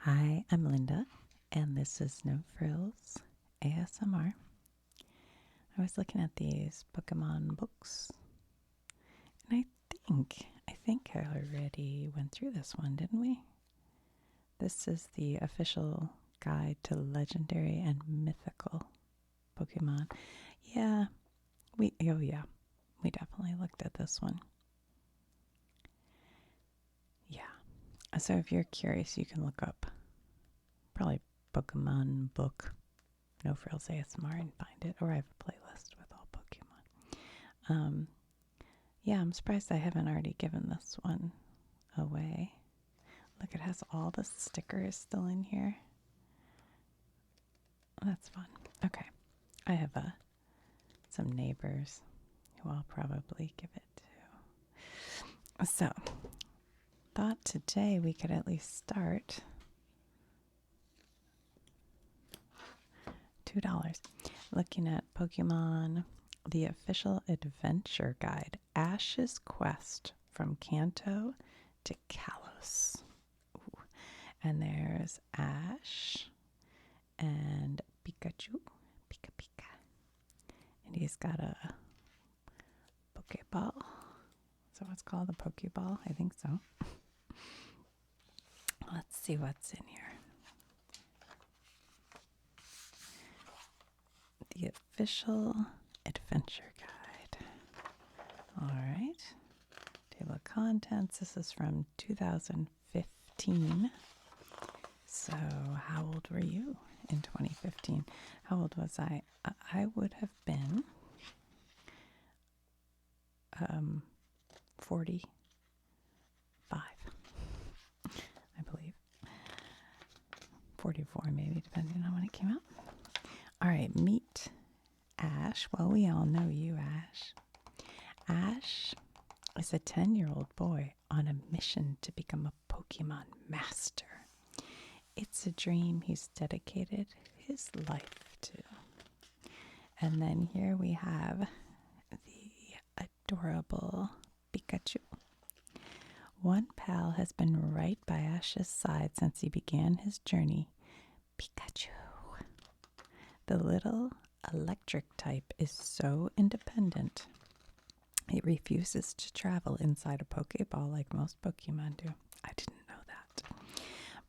Hi, I'm Linda, and this is No Frills ASMR. I was looking at these Pokemon books, and I think I already went through this one, didn't we? This is the official guide to legendary and mythical Pokemon. Yeah, we definitely looked at this one. Yeah. So if you're curious, you can look up probably Pokemon book No Frills ASMR and find it, or I have a playlist with all Pokemon. Yeah, I'm surprised I haven't already given this one away. Look, it has all the stickers still in here. That's fun. Okay, I have some neighbors who I'll probably give it to. So, thought today we could at least start $2 looking at Pokemon the Official Adventure Guide, Ash's Quest from Kanto to Kalos. Ooh. And there's Ash and Pikachu, Pika Pika. And he's got a Pokeball. So it's called a Pokeball? I think so. Let's see what's in here. The Official Adventure Guide. All right. Table of contents. This is from 2015. So, how old were you in 2015? How old was I? I would have been 45, I believe. 44, maybe, depending on when it came out. All right, meet Ash. Well, we all know you, Ash. Ash is a 10-year-old boy on a mission to become a Pokemon master. It's a dream he's dedicated his life to. And then here we have the adorable Pikachu. One pal has been right by Ash's side since he began his journey, Pikachu. The little electric type is so independent, it refuses to travel inside a Pokeball like most Pokemon do. I didn't know that.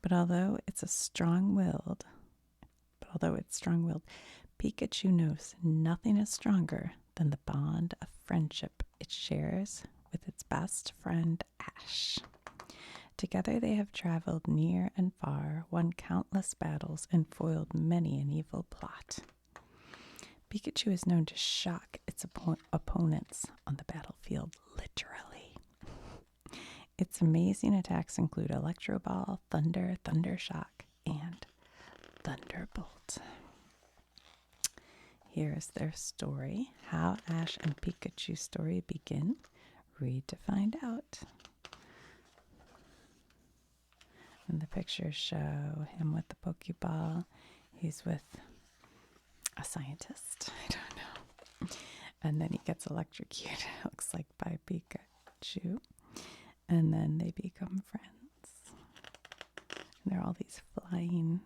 But although it's strong-willed, Pikachu knows nothing is stronger than the bond of friendship it shares with its best friend Ash. Together they have traveled near and far, won countless battles, and foiled many an evil plot. Pikachu is known to shock its opponents on the battlefield, literally. Its amazing attacks include Electro Ball, Thunder, Thunder Shock, and Thunderbolt. Here's their story. How Ash and Pikachu's story begin. Read to find out. And the pictures show him with the Pokeball. He's with a scientist. I don't know. And then he gets electrocuted, looks like, by Pikachu. And then they become friends. And there are all these flying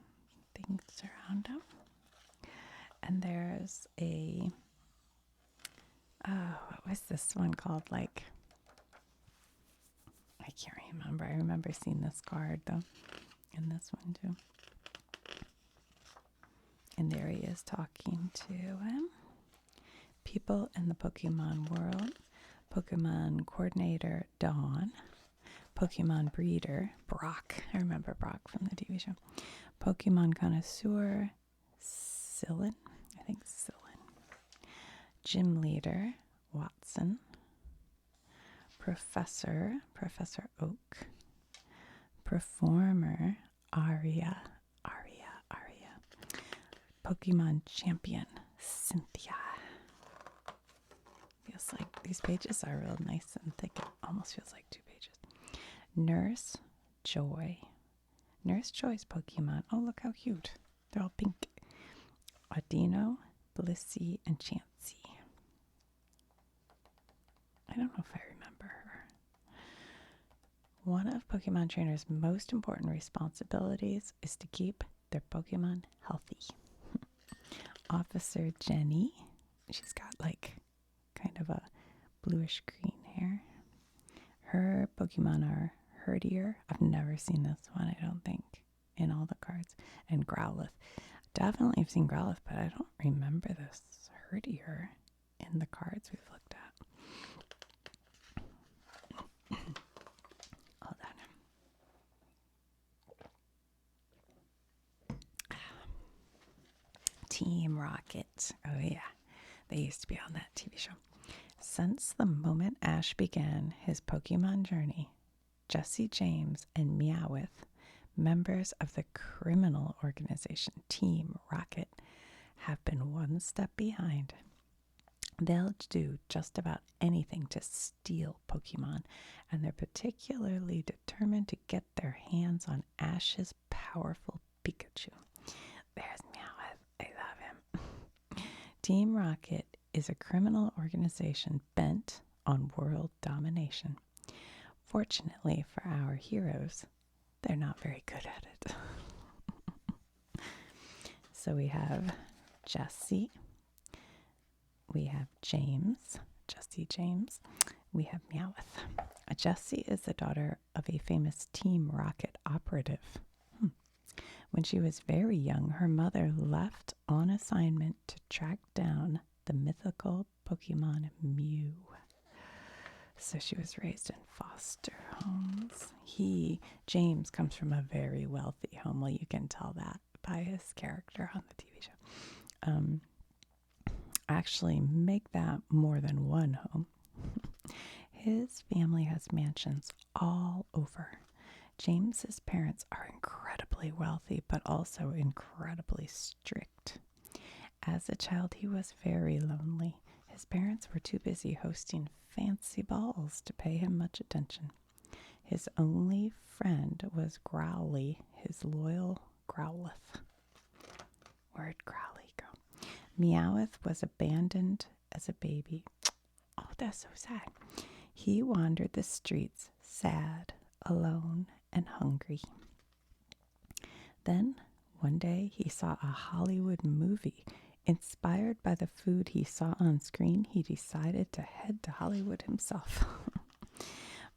things around him. And there's what was this one called? Like, I can't remember. I remember seeing this card, though, in this one, too. And there he is talking to him. People in the Pokemon world. Pokemon coordinator, Dawn. Pokemon breeder, Brock. I remember Brock from the TV show. Pokemon connoisseur, Sillin. I think Sillin. Gym leader, Watson. Professor, Professor Oak. Performer, Aria. Pokemon champion, Cynthia. Feels like these pages are real nice and thick. It almost feels like 2 pages. Nurse Joy. Nurse Joy's Pokemon. Oh, look how cute. They're all pink. Audino, Blissey, and Chansey. I don't know if I remember her. One of Pokemon trainers' most important responsibilities is to keep their Pokemon healthy. Officer Jenny, she's got like kind of a bluish green hair. Her Pokemon are Herdier. I've never seen this one, I don't think, in all the cards. And Growlithe. Definitely have seen Growlithe, but I don't remember this Herdier in the cards we've looked at. Hold on. Team Rocket. Oh yeah, they used to be on that TV show. Since the moment Ash began his Pokemon journey, Jesse James and Meowth, members of the criminal organization Team Rocket, have been one step behind. They'll do just about anything to steal Pokemon, and they're particularly determined to get their hands on Ash's powerful Pikachu. There's Meowth. I love him. Team Rocket is a criminal organization bent on world domination. Fortunately for our heroes, they're not very good at it. So we have Jesse. We have James, Jesse James. We have Meowth. Jessie is the daughter of a famous Team Rocket operative. When she was very young, her mother left on assignment to track down the mythical Pokemon Mew. So she was raised in foster homes. James, comes from a very wealthy home. Well, you can tell that by his character on the TV show. Actually, make that more than one home. His family has mansions all over. James's parents are incredibly wealthy, but also incredibly strict. As a child, he was very lonely. His parents were too busy hosting fancy balls to pay him much attention. His only friend was Growly, his loyal Growlithe. Where'd Growly go? Meowth was abandoned as a baby. Oh, that's so sad. He wandered the streets, sad, alone, and hungry. Then, one day, he saw a Hollywood movie. Inspired by the food he saw on screen, he decided to head to Hollywood himself.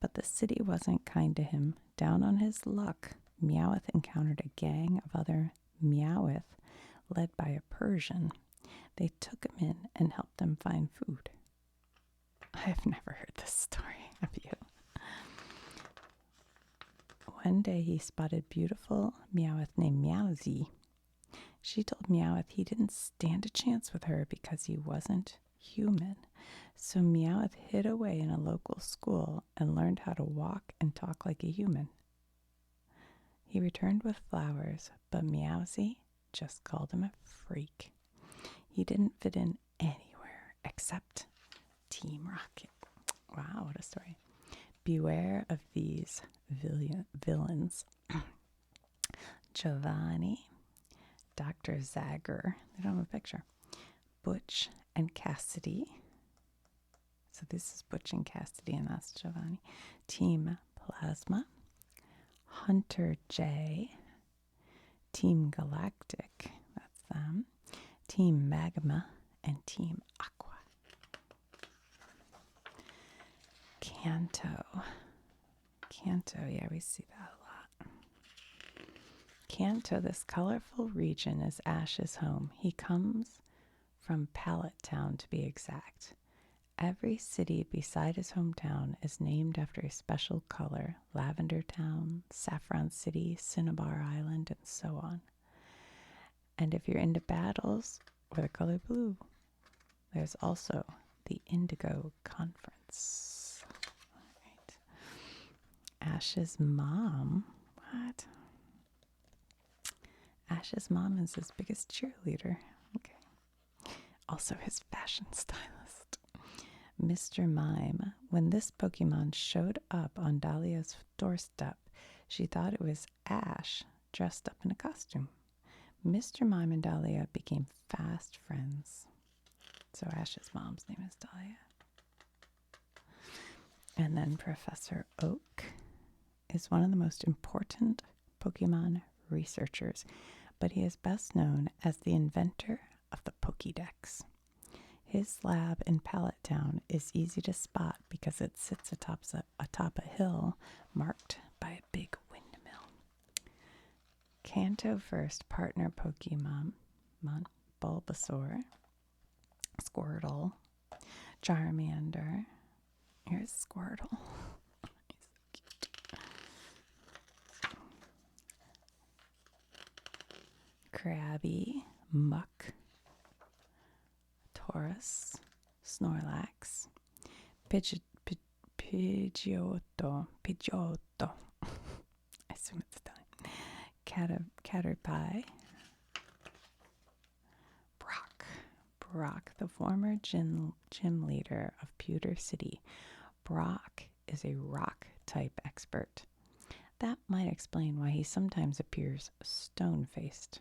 But the city wasn't kind to him. Down on his luck, Meowth encountered a gang of other Meowth, led by a Persian. They took him in and helped him find food. I've never heard this story. Have you? One day he spotted beautiful Meowth named Meowsy. She told Meowth he didn't stand a chance with her because he wasn't human. So Meowth hid away in a local school and learned how to walk and talk like a human. He returned with flowers, but Meowsy just called him a freak. He didn't fit in anywhere except Team Rocket. Wow, what a story. Beware of these villains. Giovanni, Dr. Zagger, they don't have a picture. Butch and Cassidy. So this is Butch and Cassidy, and that's Giovanni. Team Plasma, Hunter J, Team Galactic, that's them. Team Magma, and Team Aqua. Kanto, yeah, we see that a lot. Kanto, this colorful region, is Ash's home. He comes from Pallet Town, to be exact. Every city beside his hometown is named after a special color. Lavender Town, Saffron City, Cinnabar Island, and so on. And if you're into battles or the color blue, there's also the Indigo Conference. All right. Ash's mom, what? Ash's mom is his biggest cheerleader. Okay. Also his fashion stylist. Mr. Mime. When this Pokemon showed up on Dahlia's doorstep, she thought it was Ash dressed up in a costume. Mr. Mime and Dahlia became fast friends. So Ash's mom's name is Dahlia. And then Professor Oak is one of the most important Pokemon researchers, but he is best known as the inventor of the Pokédex. His lab in Pallet Town is easy to spot because it sits atop a hill marked by a big windmill. Kanto first partner Pokemon, Bulbasaur, Squirtle, Charmander. Here's Squirtle. He's so cute. Krabby, Muck, Taurus, Snorlax, Pidgeotto. I assume it's Italian. Caterpie, Brock, the former gym leader of Pewter City. Brock is a rock-type expert. That might explain why he sometimes appears stone-faced.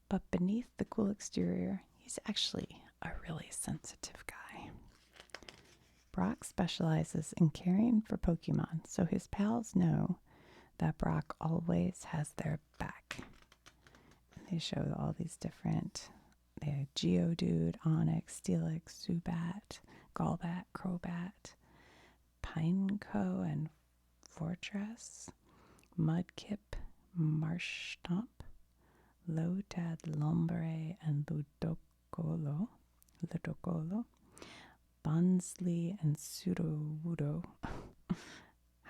But beneath the cool exterior, he's actually a really sensitive guy. Brock specializes in caring for Pokemon, so his pals know that Brock always has their back. And they show all these different, they have Geodude, Onix, Steelix, Zubat, Golbat, Crobat, Pineco and Fortress, Mudkip, Marshtomp, Lotad, Lombre, and Ludicolo, Bonsley and Sudowoodo,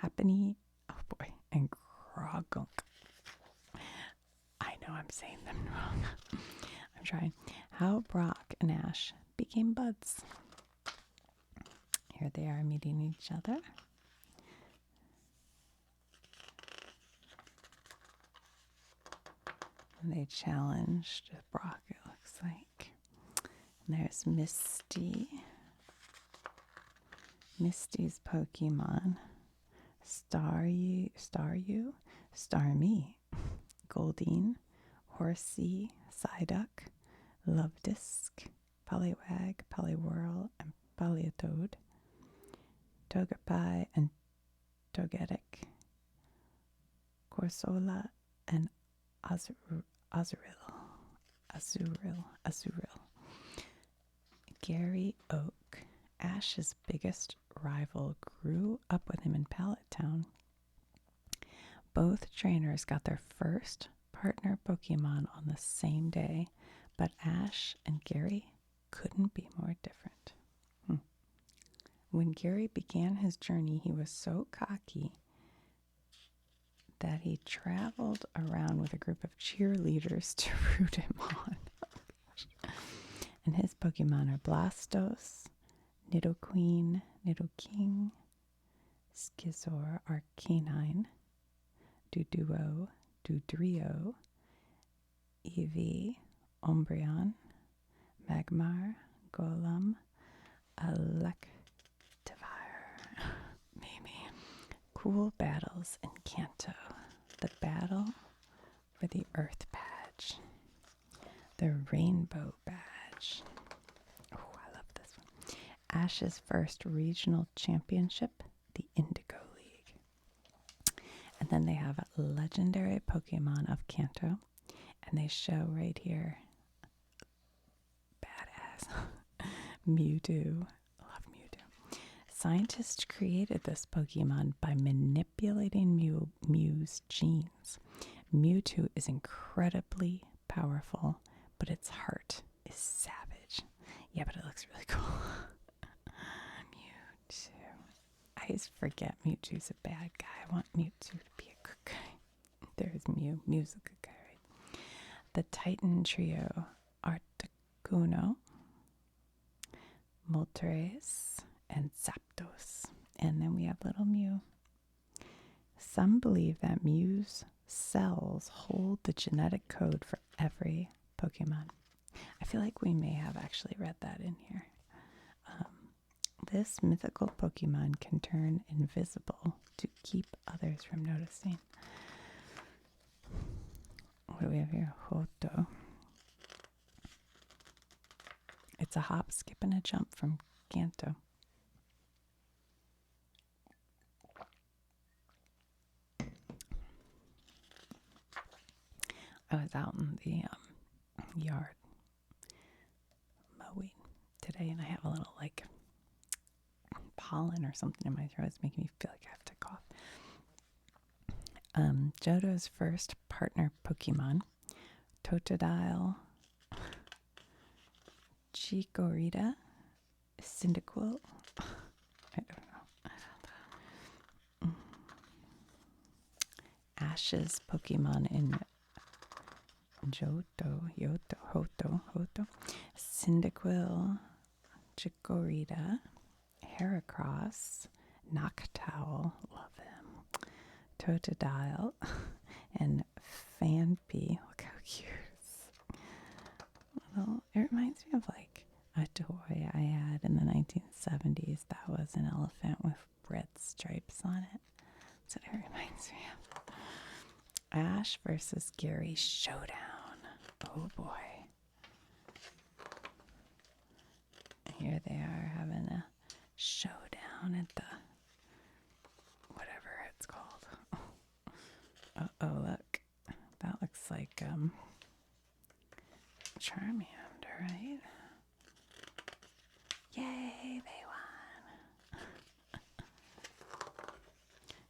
Happiny, and Grogunk. I know I'm saying them wrong. I'm trying. How Brock and Ash became buds. Here they are meeting each other. And they challenged Brock, it looks like. And there's Misty. Misty's Pokemon. Staryu, Starmie, Goldeen, Horsey, Psyduck, Lovedisc, Poliwag, Poliwhirl, and Politoed, Togepi and Togetic, Corsola, and Azurill. Gary Oak, Ash's biggest rival, grew up with him in Pallet Town. Both trainers got their first partner Pokemon on the same day, but Ash and Gary couldn't be more different. When Gary began his journey, he was so cocky that he traveled around with a group of cheerleaders to root him on. And his Pokemon are Blastos, Nidoqueen, Nidoking, Scizor, Arcanine, Duduo, Dudrio, Eevee, Umbreon, Magmar, Golem, Electivire. Maybe. Cool battles in Kanto. The battle for the Earth Badge. The Rainbow Badge. Oh, I love this one. Ash's first regional championship, the Indigo League. And then they have legendary Pokemon of Kanto. And they show right here, badass, Mewtwo. Love Mewtwo. Scientists created this Pokemon by manipulating Mew's genes. Mewtwo is incredibly powerful, but its heart is savage. Yeah, but it looks really cool. Mewtwo. I always forget Mewtwo's a bad guy. I want Mewtwo to be a good guy. There's Mew. Mew's a good guy, right? The Titan Trio, Articuno, Moltres, and Zapdos. And then we have little Mew. Some believe that Mew's cells hold the genetic code for every Pokemon. I feel like we may have actually read that in here. This mythical Pokemon can turn invisible to keep others from noticing. What do we have here? Hoto. It's a hop, skip, and a jump from Kanto. I was out in the yard mowing today, and I have a little like pollen or something in my throat. It's making me feel like I have to cough. Johto's first partner Pokemon, Totodile, Chikorita, Cyndaquil. I don't know. Ash's Pokemon in Hoto, Cyndaquil, Chikorita, Heracross, Noctowl, love him, Totodile, and Fanpy. Look how cute. Well, it reminds me of like a toy I had in the 1970s that was an elephant with red stripes on it. That's what it reminds me of. Ash versus Gary Showdown. Oh boy. Here they are having a showdown at the whatever it's called. Oh, look. That looks like Charmander, right? Yay, they won.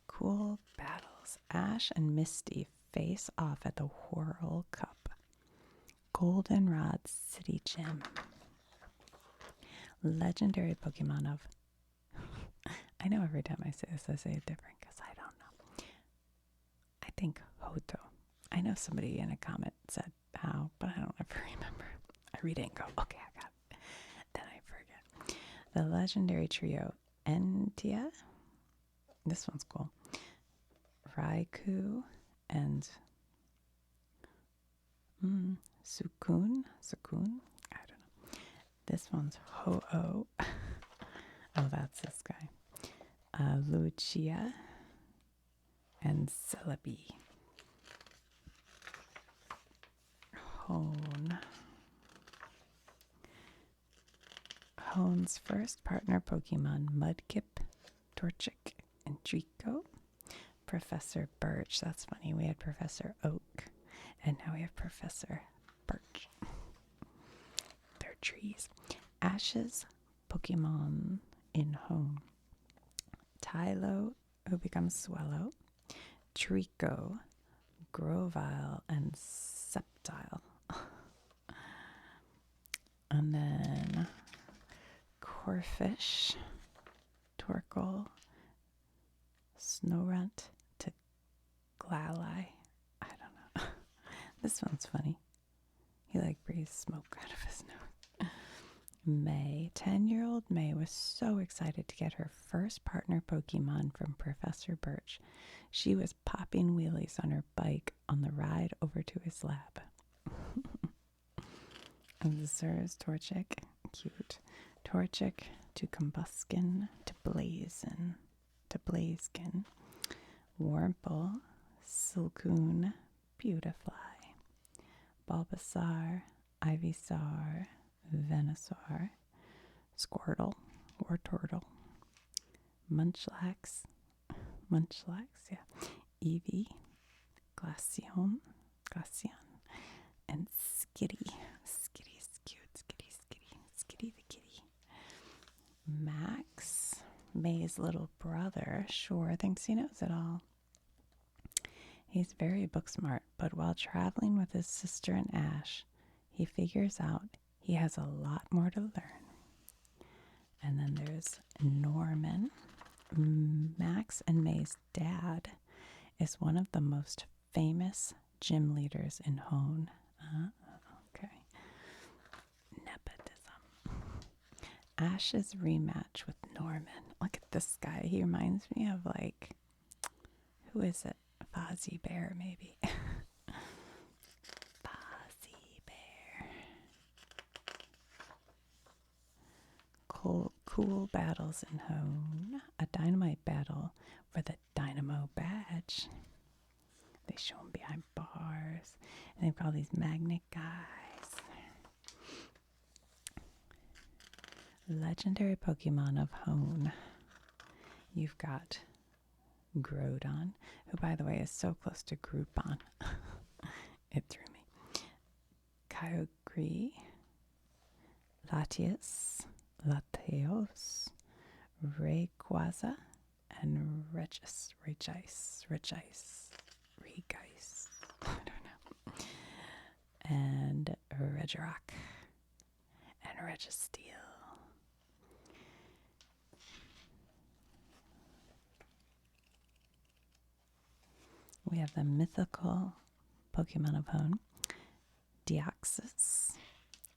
Cool battles. Ash and Misty face off at the Whirl Cup. Goldenrod City Gym. Legendary Pokemon of... I know every time I say this, I say it different because I don't know. I think Hoto. I know somebody in a comment said how, but I don't ever remember. I read it and go, okay, I got it. Then I forget. The legendary trio, Entia. This one's cool. Raikou and Suicune. I don't know. This one's Ho-Oh. Oh, that's this guy. Lucia and Celebi. Hone's first partner Pokemon, Mudkip, Torchic, and Trico. Professor Birch. That's funny. We had Professor Oak, and now we have Professor Birch. They're trees. Ash's Pokemon in Home. Tylo, who becomes Swellow. Trico, Grovyle, and Sceptile. And then Corphish, Torkoal, Snorunt to Glalie. I don't know. This one's funny. He like breathes smoke out of his nose. May. 10-year-old May was so excited to get her first partner Pokemon from Professor Birch. She was popping wheelies on her bike on the ride over to his lab. Observes Torchic. Cute. Torchic to Combuskin to Blazin to Blaziken. Wurmple, Silcoon, Beautifly. Bulbasaur, Ivysaur, Venusaur, Squirtle, Wartortle, Munchlax, yeah, Eevee, Glaceon, and Skitty. Skitty's cute, Skitty the kitty. Max, May's little brother, sure thinks he knows it all. He's very book smart, but while traveling with his sister and Ash, he figures out he has a lot more to learn. And then there's Norman. Max and May's dad is one of the most famous gym leaders in Hone. Okay. Nepotism. Ash's rematch with Norman. Look at this guy. He reminds me of like, who is it? Fozzie Bear, maybe. Fozzie Bear. Cool battles in Hone. A dynamite battle for the Dynamo badge. They show them behind bars. And they've got all these magnet guys. Legendary Pokemon of Hone. You've got Groudon, who by the way is so close to Groupon. It threw Kyogre, Latias, Latios, Rayquaza, and Regis. I don't know. And Regirock and Registeel. We have the mythical Pokemon of home, Deoxys,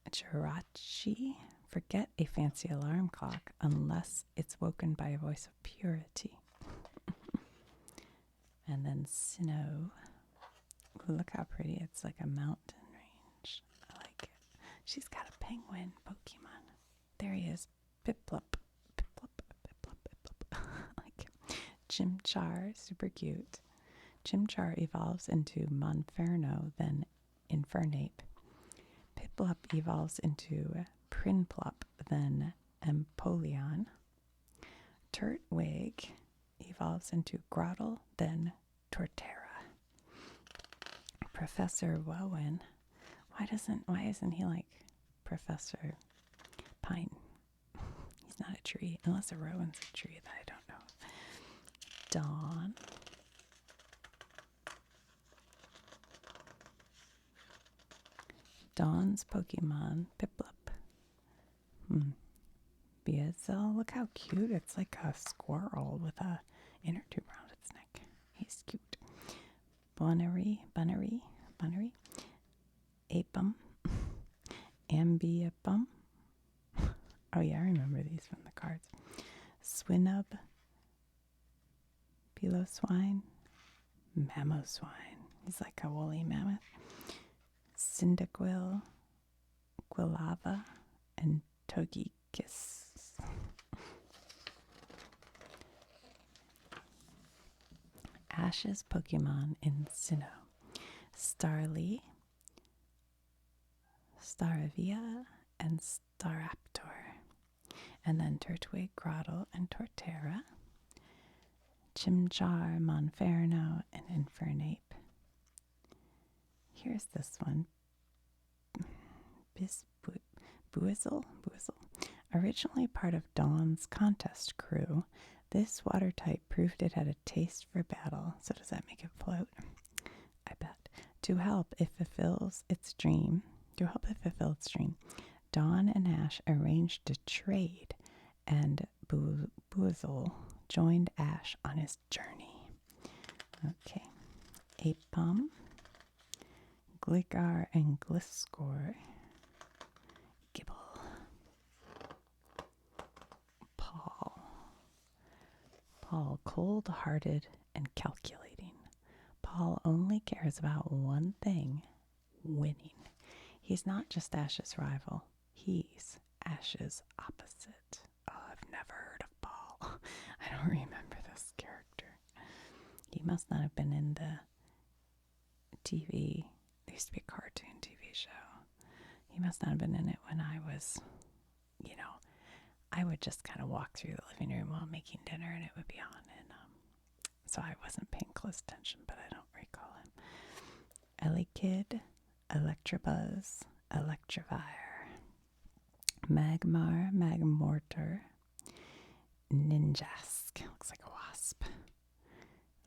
Jirachi. Forget a fancy alarm clock unless it's woken by a voice of purity. And then Sinnoh. Ooh, look how pretty. It's like a mountain range. I like it. She's got a penguin Pokemon. There he is. Piplup. I like it. Chimchar. Super cute. Chimchar evolves into Monferno, then Infernape. Piplup evolves into Prinplup, then Empoleon. Turtwig evolves into Grottle, then Torterra. Professor Rowan. Why isn't he like Professor Pine? He's not a tree, unless a Rowan's a tree that I don't know. Dawn. Dawn's Pokemon, Piplup. Beazel, look how cute. It's like a squirrel with a inner tube around its neck. He's cute. Bunnery. Apum. Ambiapum. Oh yeah, I remember these from the cards. Swinub. Piloswine. Mamoswine. He's like a woolly mammoth. Cyndaquil. Quilava. And Togekiss. Ash's Pokemon in Sinnoh. Starly, Staravia, and Staraptor. And then Turtwig, Grottle, and Torterra. Chimchar, Monferno, and Infernape. Here's this one. Buizel. Originally part of Dawn's contest crew, this water type proved it had a taste for battle. So does that make it float? I bet. To help it fulfill its dream, Dawn and Ash arranged to trade, and Buizel joined Ash on his journey. Okay. Apom, Gligar, and Gliscor. Gibble. Paul, cold-hearted and calculating. Paul only cares about one thing, winning. He's not just Ash's rival. He's Ash's opposite. Oh, I've never heard of Paul. I don't remember this character. He must not have been in the TV. There used to be a cartoon TV show. He must not have been in it when I was, I would just kind of walk through the living room while making dinner and it would be on. And so I wasn't paying close attention, but I don't recall him. Elekid, Electabuzz, Electivire, Magmar, Magmortar, Ninjask, looks like a wasp,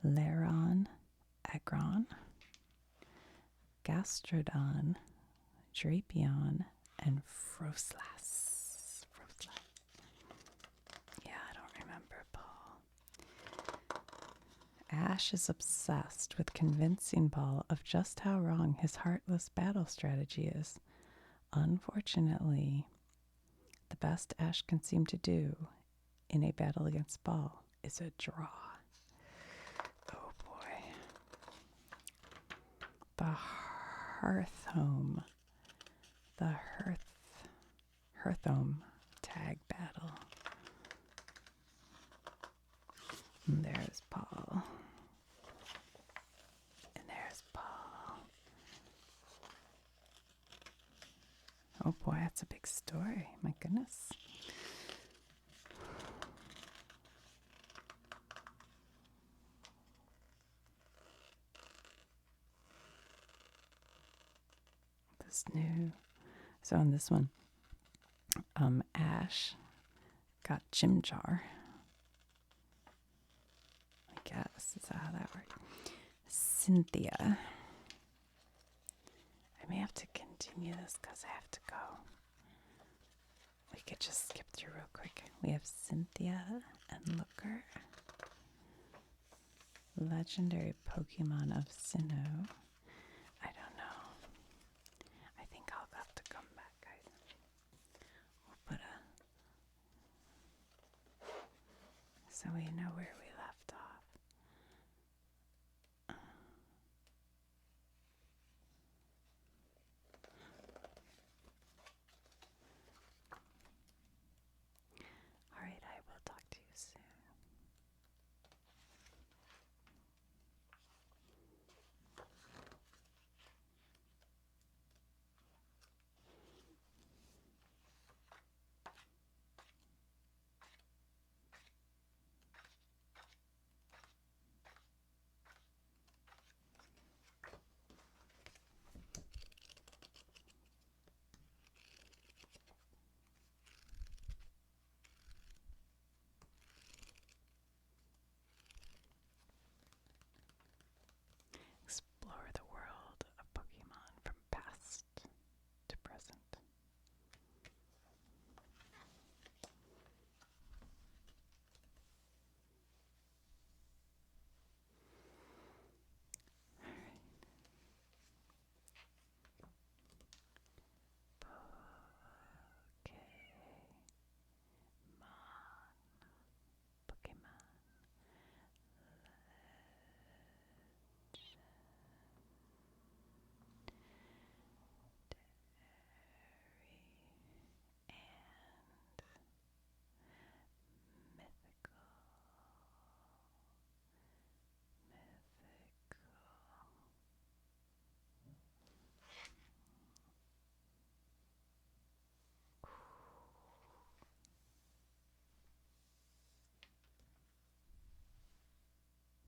Lairon, Aggron, Gastrodon, Drapion, and Froslass. Yeah, I don't remember Paul. Ash is obsessed with convincing Paul of just how wrong his heartless battle strategy is. Unfortunately, the best Ash can seem to do in a battle against Paul is a draw. Oh boy. The Hearthome. The Hearthome tag battle. And there's Paul. And there's Paul. Oh boy, that's a big story. My goodness. is new. So on this one, Ash got Chimchar. I guess is that how that works. Cynthia. I may have to continue this because I have to go. We could just skip through real quick. We have Cynthia and Looker. Legendary Pokemon of Sinnoh. I don't know. I think I'll have to come back, guys. We'll put a... so we know where